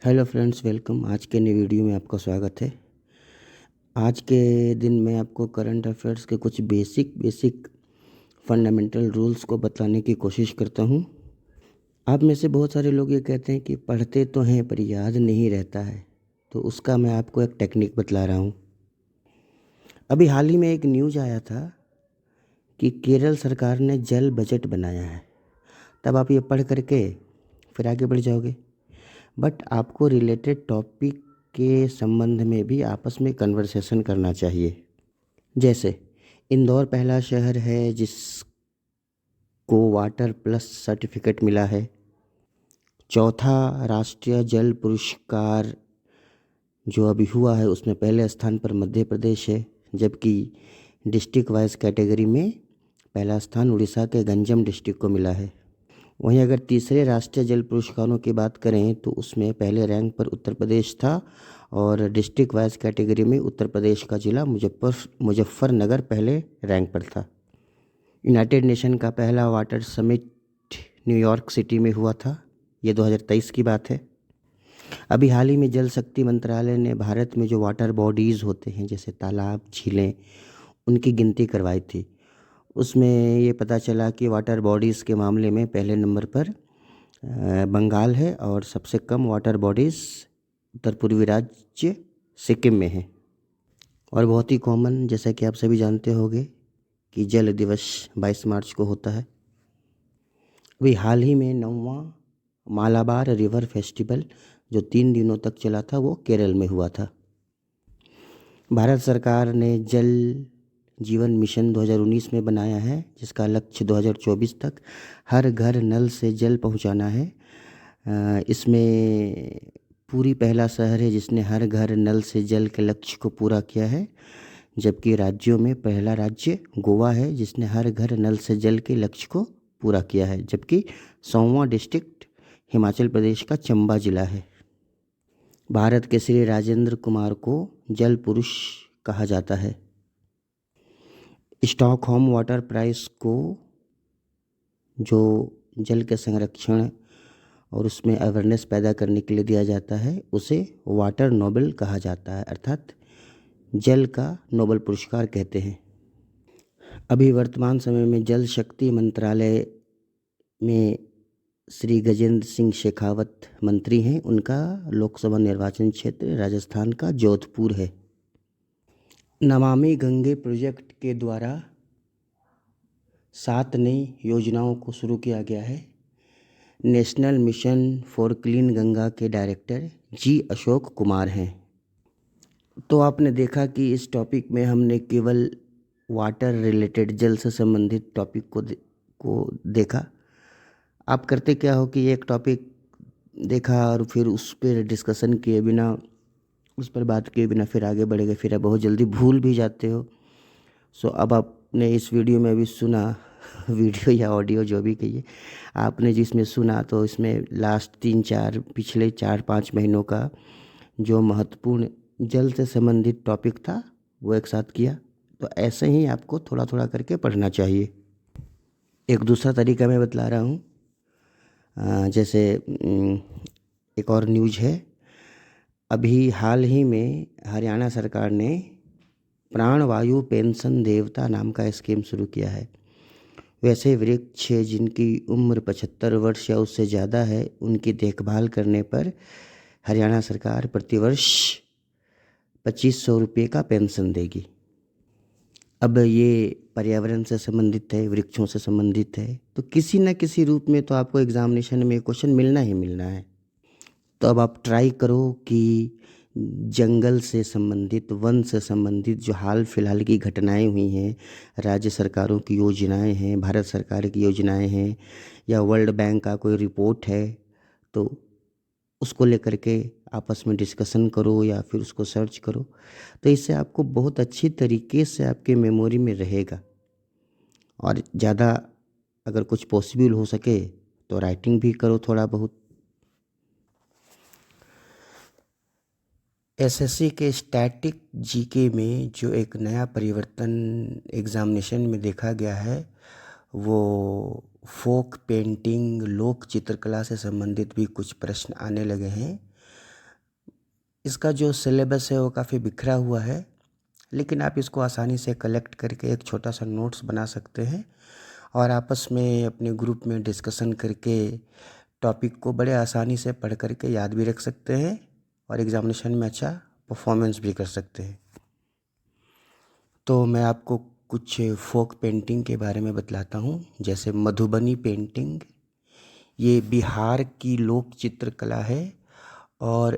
Hello friends, welcome. आज के नई वीडियो में आपका स्वागत है। आज के दिन मैं आपको करंट अफेयर्स के कुछ बेसिक फंडामेंटल रूल्स को बताने की कोशिश करता हूँ। आप में से बहुत सारे लोग ये कहते हैं कि पढ़ते तो हैं पर याद नहीं रहता है, तो उसका मैं आपको एक टेक्निक बतला रहा हूँ। अभी हाल ही में एक न्यूज़ आया था कि केरल सरकार ने जल बजट बनाया है। तब आप ये पढ़ करके फिर आगे बढ़ जाओगे, बट आपको रिलेटेड टॉपिक के संबंध में भी आपस में कन्वर्सेशन करना चाहिए। जैसे इंदौर पहला शहर है जिसको वाटर प्लस सर्टिफिकेट मिला है। चौथा राष्ट्रीय जल पुरस्कार जो अभी हुआ है उसमें पहले स्थान पर मध्य प्रदेश है, जबकि डिस्ट्रिक्ट वाइज कैटेगरी में पहला स्थान उड़ीसा के गंजम डिस्ट्रिक्ट को मिला है। वहीं अगर तीसरे राष्ट्रीय जल पुरस्कारों की बात करें तो उसमें पहले रैंक पर उत्तर प्रदेश था और डिस्ट्रिक्ट वाइज कैटेगरी में उत्तर प्रदेश का जिला मुजफ्फरनगर पहले रैंक पर था। यूनाइटेड नेशन का पहला वाटर समिट न्यूयॉर्क सिटी में हुआ था। ये 2023 की बात है। अभी हाल ही में जल शक्ति मंत्रालय ने भारत में जो वाटर बॉडीज़ होते हैं जैसे तालाब, झीलें, उनकी गिनती करवाई थी। उसमें ये पता चला कि वाटर बॉडीज़ के मामले में पहले नंबर पर बंगाल है और सबसे कम वाटर बॉडीज़ उत्तर पूर्वी राज्य सिक्किम में है। और बहुत ही कॉमन, जैसा कि आप सभी जानते होंगे कि जल दिवस 22 मार्च को होता है। अभी हाल ही में 9वां मालाबार रिवर फेस्टिवल जो 3 दिनों तक चला था वो केरल में हुआ था। भारत सरकार ने जल जीवन मिशन 2019 में बनाया है जिसका लक्ष्य 2024 तक हर घर नल से जल पहुंचाना है। इसमें पूरी पहला शहर है जिसने हर घर नल से जल के लक्ष्य को पूरा किया है, जबकि राज्यों में पहला राज्य गोवा है जिसने हर घर नल से जल के लक्ष्य को पूरा किया है, जबकि 100वां डिस्ट्रिक्ट हिमाचल प्रदेश का चंबा जिला है। भारत के श्री राजेंद्र कुमार को जल पुरुष कहा जाता है। स्टॉकहोम वाटर प्राइज़ को जो जल के संरक्षण और उसमें अवेयरनेस पैदा करने के लिए दिया जाता है उसे वाटर नोबेल कहा जाता है, अर्थात जल का नोबेल पुरस्कार कहते हैं। अभी वर्तमान समय में जल शक्ति मंत्रालय में श्री गजेंद्र सिंह शेखावत मंत्री हैं। उनका लोकसभा निर्वाचन क्षेत्र राजस्थान का जोधपुर है। नमामि गंगे प्रोजेक्ट के द्वारा 7 नई योजनाओं को शुरू किया गया है। National mission for clean Ganga के डायरेक्टर जी अशोक कुमार हैं। तो आपने देखा कि इस टॉपिक में हमने केवल वाटर रिलेटेड, जल से संबंधित टॉपिक को देखा। आप करते क्या हो कि एक टॉपिक देखा और फिर उस पर डिस्कशन किए बिना, उस पर बात किए बिना फिर आगे बढ़ गए, फिर आप बहुत जल्दी भूल भी जाते हो। सो अब आपने इस वीडियो में भी सुना वीडियो या ऑडियो जो भी कहिए, आपने जिसमें सुना तो इसमें लास्ट 3-4 पिछले 4-5 महीनों का जो महत्वपूर्ण जल से संबंधित टॉपिक था वो एक साथ किया। तो ऐसे ही आपको थोड़ा थोड़ा करके पढ़ना चाहिए। एक दूसरा तरीका मैं बतला रहा हूँ। जैसे एक और न्यूज़ है। अभी हाल ही में हरियाणा सरकार ने प्राणवायु पेंशन देवता नाम का स्कीम शुरू किया है। वैसे वृक्ष जिनकी उम्र 75 वर्ष या उससे ज़्यादा है उनकी देखभाल करने पर हरियाणा सरकार प्रतिवर्ष 2500 रुपये का पेंशन देगी। अब ये पर्यावरण से संबंधित है, वृक्षों से संबंधित है, तो किसी न किसी रूप में तो आपको एग्जामिनेशन में क्वेश्चन मिलना ही मिलना है। तो अब आप ट्राई करो कि जंगल से संबंधित, वन से संबंधित जो हाल फिलहाल की घटनाएं हुई हैं, राज्य सरकारों की योजनाएं हैं, भारत सरकार की योजनाएं हैं, या वर्ल्ड बैंक का कोई रिपोर्ट है, तो उसको लेकर के आपस में डिस्कशन करो या फिर उसको सर्च करो। तो इससे आपको बहुत अच्छी तरीके से आपके मेमोरी में रहेगा। और ज़्यादा अगर कुछ पॉसिबल हो सके तो राइटिंग भी करो थोड़ा बहुत। एसएससी के स्टैटिक जीके में जो एक नया परिवर्तन एग्ज़ामिनेशन में देखा गया है वो फोक पेंटिंग, लोक चित्रकला से संबंधित भी कुछ प्रश्न आने लगे हैं। इसका जो सिलेबस है वो काफ़ी बिखरा हुआ है, लेकिन आप इसको आसानी से कलेक्ट करके एक छोटा सा नोट्स बना सकते हैं और आपस में अपने ग्रुप में डिस्कशन करके टॉपिक को बड़े आसानी से पढ़ करके याद भी रख सकते हैं और एग्ज़ामिनेशन में अच्छा परफॉर्मेंस भी कर सकते हैं। तो मैं आपको कुछ फोक पेंटिंग के बारे में बतलाता हूँ, जैसे मधुबनी पेंटिंग। ये बिहार की लोक चित्रकला है और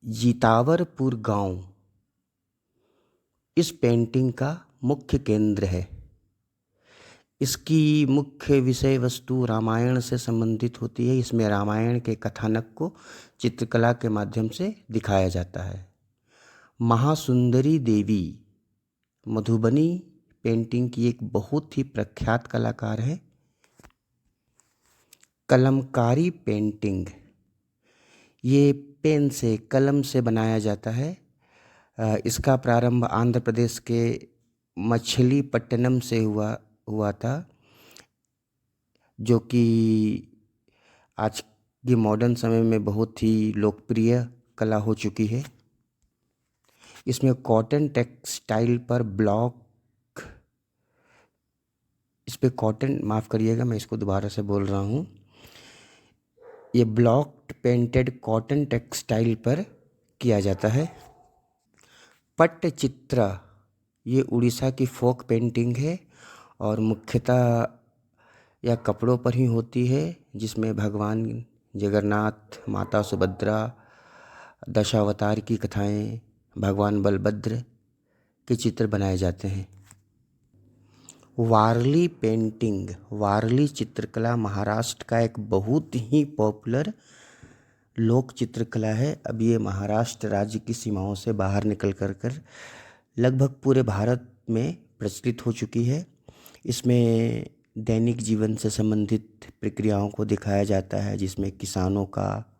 जीतावरपुर गांव इस पेंटिंग का मुख्य केंद्र है। इसकी मुख्य विषय वस्तु रामायण से संबंधित होती है। इसमें रामायण के कथानक को चित्रकला के माध्यम से दिखाया जाता है। महासुंदरी देवी मधुबनी पेंटिंग की एक बहुत ही प्रख्यात कलाकार है। कलमकारी पेंटिंग, ये पेन से कलम से बनाया जाता है। इसका प्रारंभ आंध्र प्रदेश के मछलीपट्टनम से हुआ था, जो कि आज के मॉडर्न समय में बहुत ही लोकप्रिय कला हो चुकी है। इसमें कॉटन टेक्सटाइल पर माफ़ करिएगा, मैं इसको दोबारा से बोल रहा हूँ। ये ब्लॉक पेंटेड कॉटन टेक्सटाइल पर किया जाता है। पट्टचित्रा, ये उड़ीसा की फोक पेंटिंग है और मुख्यतः यह कपड़ों पर ही होती है, जिसमें भगवान जगन्नाथ, माता सुभद्रा, दशावतार की कथाएं, भगवान बलभद्र के चित्र बनाए जाते हैं। वारली पेंटिंग, वारली चित्रकला महाराष्ट्र का एक बहुत ही पॉपुलर लोक चित्रकला है। अब ये महाराष्ट्र राज्य की सीमाओं से बाहर निकल कर लगभग पूरे भारत में प्रचलित हो चुकी है। इसमें दैनिक जीवन से संबंधित प्रक्रियाओं को दिखाया जाता है, जिसमें किसानों का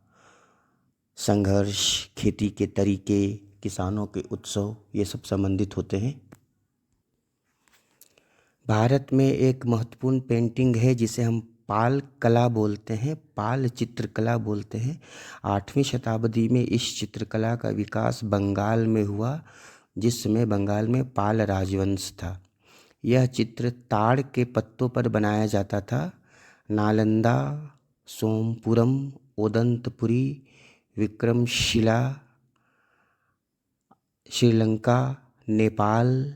संघर्ष, खेती के तरीके, किसानों के उत्सव, ये सब संबंधित होते हैं। भारत में एक महत्वपूर्ण पेंटिंग है जिसे हम पाल कला बोलते हैं, पाल चित्रकला बोलते हैं। 8वीं शताब्दी में इस चित्रकला का विकास बंगाल में हुआ, जिस समय बंगाल में पाल राजवंश था। यह चित्र ताड़ के पत्तों पर बनाया जाता था। Nalanda, Somapuram, Odantapuri, Vikramashila, Sri Lanka, Nepal,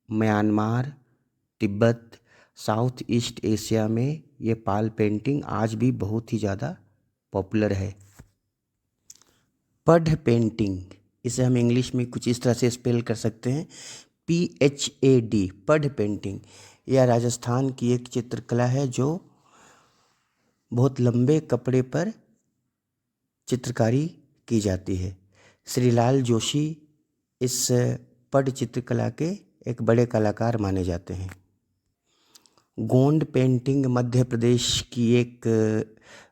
Myanmar, Tibet, south east Asia में ये पाल पेंटिंग आज भी बहुत ही ज़्यादा पॉपुलर है। पढ़ पेंटिंग, इसे हम इंग्लिश में कुछ इस तरह से स्पेल कर सकते हैं, PHAD, पढ़ पेंटिंग। यह राजस्थान की एक चित्रकला है जो बहुत लंबे कपड़े पर चित्रकारी की जाती है। श्रीलाल जोशी इस पढ़ चित्रकला के एक बड़े कलाकार माने जाते हैं। गोंड पेंटिंग मध्य प्रदेश की एक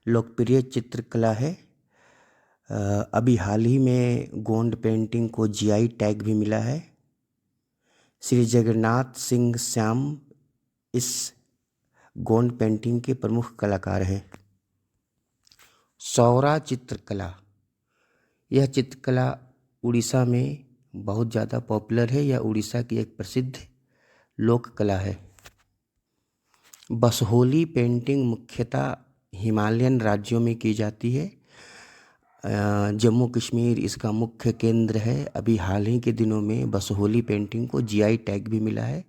लोकप्रिय चित्रकला है। अभी हाल ही में गोंड पेंटिंग को GI टैग भी मिला है। श्री जगन्नाथ सिंह श्याम इस गोंड पेंटिंग के प्रमुख कलाकार हैं। सौरा चित्रकला, यह चित्रकला उड़ीसा में बहुत ज़्यादा पॉपुलर है। यह उड़ीसा की एक प्रसिद्ध लोक कला है। बसहोली पेंटिंग मुख्यतः हिमालयन राज्यों में की जाती है। जम्मू कश्मीर इसका मुख्य केंद्र है। अभी हाल ही के दिनों में बसहोली पेंटिंग को GI टैग भी मिला है।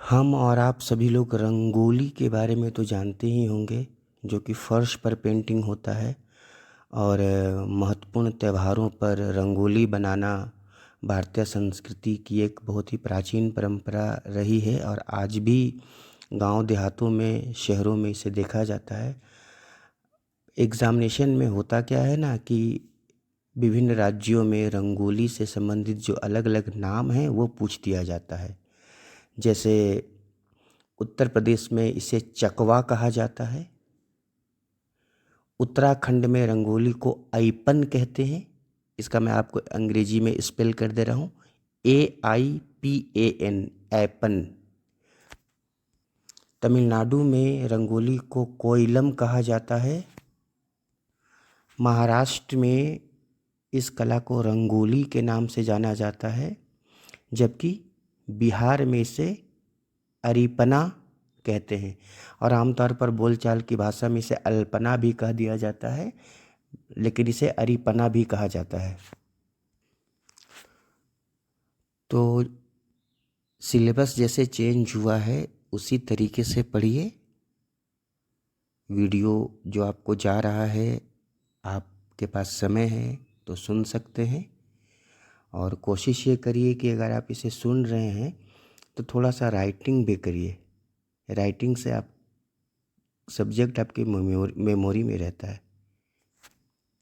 हम और आप सभी लोग रंगोली के बारे में तो जानते ही होंगे, जो कि फर्श पर पेंटिंग होता है और महत्वपूर्ण त्योहारों पर रंगोली बनाना भारतीय संस्कृति की एक बहुत ही प्राचीन परंपरा रही है और आज भी गांव देहातों में, शहरों में इसे देखा जाता है। एग्ज़ामिनेशन में होता क्या है ना कि विभिन्न राज्यों में रंगोली से संबंधित जो अलग अलग नाम हैं वो पूछ दिया जाता है। जैसे उत्तर प्रदेश में इसे चकवा कहा जाता है। उत्तराखंड में रंगोली को ऐपन कहते हैं। इसका मैं आपको अंग्रेजी में स्पेल कर दे रहा हूँ, AIPAN, ऐपन। तमिलनाडु में रंगोली को कोयलम कहा जाता है। महाराष्ट्र में इस कला को रंगोली के नाम से जाना जाता है, जबकि बिहार में इसे अरिपना कहते हैं और आमतौर पर बोलचाल की भाषा में इसे अल्पना भी कह दिया जाता है, लेकिन इसे अरिपना भी कहा जाता है। तो सिलेबस जैसे चेंज हुआ है उसी तरीके से पढ़िए। वीडियो जो आपको जा रहा है, आपके पास समय है तो सुन सकते हैं, और कोशिश ये करिए कि अगर आप इसे सुन रहे हैं तो थोड़ा सा राइटिंग भी करिए। राइटिंग से आप सब्जेक्ट आपकी मेमोरी में रहता है।